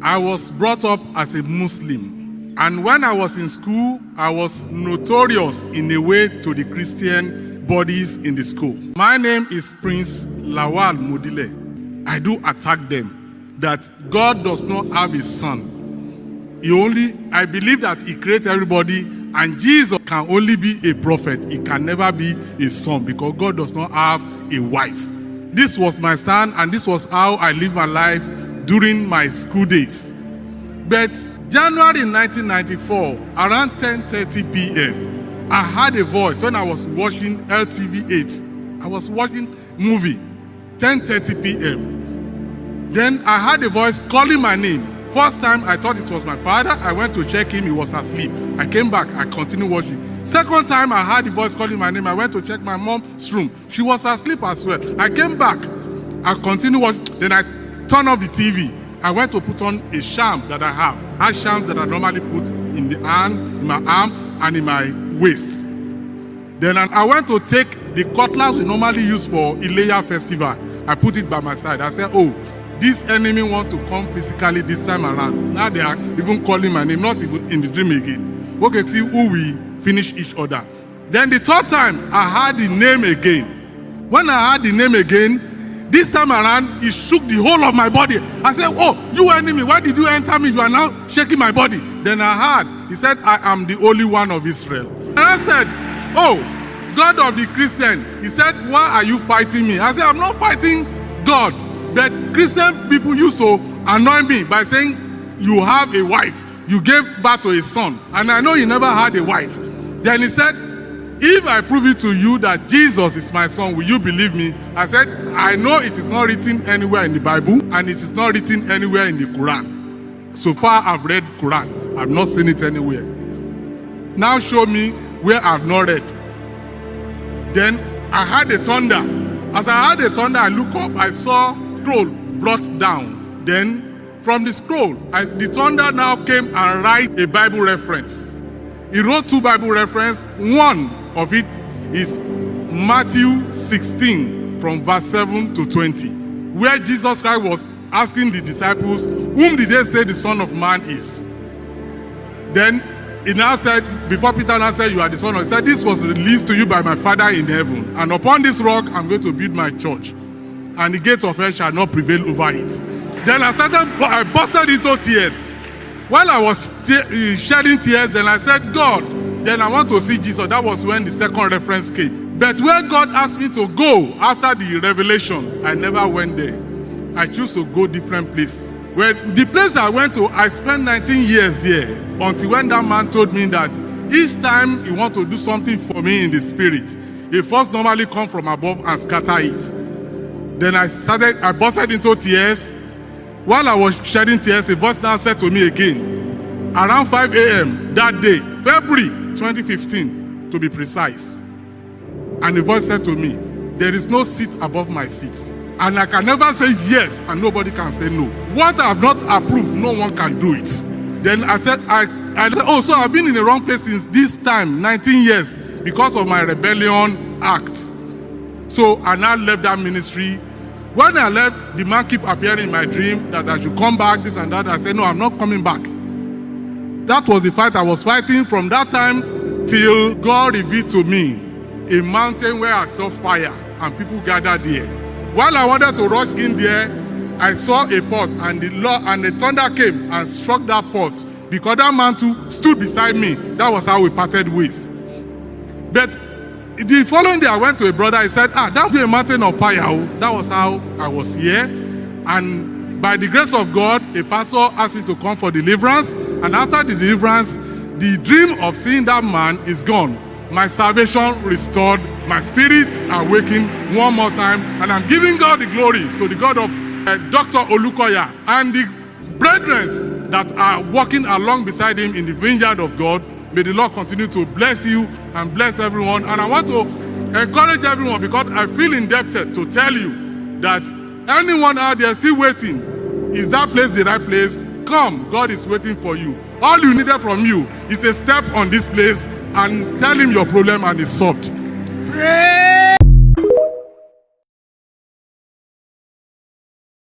I was brought up as a Muslim. And when I was in school, I was notorious in a way to the Christian bodies in the school. My name is Prince Lawal Modile. I do attack them that God does not have a son. I believe that he created everybody, and Jesus can only be a prophet. He can never be a son because God does not have a wife. This was my stand, and this was how I lived my life during my school days. But January 1994, around 10:30 p.m., I had a voice when I was watching LTV8. I was watching movie, 10:30 p.m. Then I had a voice calling my name. First time I thought it was my father. I went to check him, he was asleep. I came back, I continued watching. Second time I heard the voice calling my name, I went to check my mom's room. She was asleep as well. I came back, I continued watching. Then I turned off the TV. I went to put on a charm that I have. I shams that I normally put in the hand, in my arm, and in my waist. Then I went to take the cutlass we normally use for Ileya festival. I put it by my side. I said, oh, this enemy want to come physically this time around. Now they are even calling my name, not even in the dream again. Okay, see who we finish each other. Then the third time, I heard the name again. When I heard the name again, this time around, it shook the whole of my body. I said, oh, you enemy, why did you enter me? You are now shaking my body. Then I heard, he said, I am the only one of Israel. And I said, oh, God of the Christian. He said, why are you fighting me? I said, I'm not fighting God. But Christian people used to annoy me by saying, you have a wife. You gave birth to a son. And I know you never had a wife. Then he said, if I prove it to you that Jesus is my son, will you believe me? I said, I know it is not written anywhere in the Bible, and it is not written anywhere in the Quran. So far, I've read Quran. I've not seen it anywhere. Now show me where I've not read. Then I heard a thunder. As I heard a thunder, I looked up, I saw scroll brought down. Then from the scroll, the thunder now came and write a Bible reference. He wrote two Bible references. One of it is Matthew 16 from verse 7 to 20, where Jesus Christ was asking the disciples, whom did they say the Son of Man is? Then he now said, before Peter now said, you are the Son of Man, he said, this was released to you by my Father in heaven. And upon this rock, I'm going to build my church. And the gates of hell shall not prevail over it. Then I busted into tears. While I was shedding tears, then I said, God, then I want to see Jesus. That was when the second reference came. But where God asked me to go after the revelation, I never went there. I chose to go different place. Well, the place I went to, I spent 19 years there until when that man told me that each time he want to do something for me in the spirit, he first normally come from above and scatter it. Then I busted into tears. While I was shedding tears, a voice now said to me again, around 5 a.m. that day, February 2015, to be precise. And the voice said to me, there is no seat above my seat. And I can never say yes, and nobody can say no. What I have not approved, no one can do it. Then I said, oh, so I've been in the wrong place since this time, 19 years, because of my rebellion act. So I now left that ministry. When I left, the man kept appearing in my dream that I should come back, this and that. I said, no, I'm not coming back. That was the fight I was fighting from that time till God revealed to me a mountain where I saw fire and people gathered there. While I wanted to rush in there, I saw a pot and the thunder came and struck that pot because that man too stood beside me. That was how we parted ways. But the following day, I went to a brother. He said, that be a mountain of fire. That was how I was here. And by the grace of God, a pastor asked me to come for deliverance. And after the deliverance, the dream of seeing that man is gone. My salvation restored, my spirit awakened one more time. And I'm giving God the glory to the God of Dr. Olukoya and the brethren that are walking along beside him in the vineyard of God. May the Lord continue to bless you and bless everyone. And I want to encourage everyone because I feel indebted to tell you that anyone out there still waiting, is that place the right place? Come, God is waiting for you. All you needed from you is a step on this place and tell him your problem and it's solved. Praise